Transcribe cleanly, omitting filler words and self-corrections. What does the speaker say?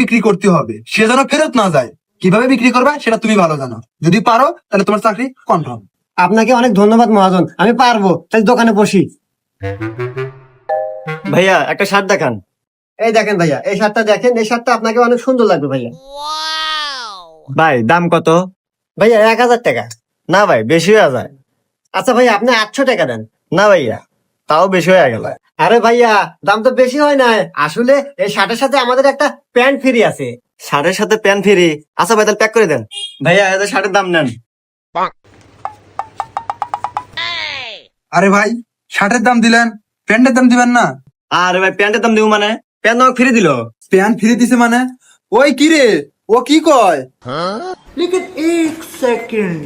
বিক্রি করতে হবে, সে যেন ফেরত না যায়। কিভাবে বিক্রি করবে সেটা তুমি ভালো জানো, যদি পারো তাহলে তোমার চাকরি কনফার্ম। আপনাকে অনেক ধন্যবাদ মহাজন, আমি পারবো, তাহলে দোকানে বসি। ভাইয়া একটা শার্ট দেখান। এই দেখেন ভাইয়া, এই শার্টটা দেখেন, এই শার্টটা আপনাকে অনেক সুন্দর লাগবে ভাইয়া। ভাই দাম কত? ভাইয়া 1000 টাকা। না ভাই বেশি হয়ে যায়। আচ্ছা ভাইয়া, আপনি 800 টাকা দেন। না ভাইয়া তাও বেশি হয়ে গেল। আরে ভাইয়া, দাম তো বেশি হয় না, আসলে এই শার্টের সাথে আমাদের একটা প্যান্ট ফ্রি আছে। শার্টের সাথে প্যান্ট ফ্রি? আচ্ছা ভাই তাহলে প্যাক করে দেন। ভাইয়া এদের শার্টের দাম নেন। আরে ভাই, শার্টের দাম দিলেন, প্যান্টের দাম দিবেন না? আরে ভাই প্যান্টের দাম দিব মানে? প্যান্ট আমাকে ফ্রি দিল। প্যান্ট ফ্রি দিছে মানে? ওই কি রে, ও কি কয়? लेकिन 1 सेकंड।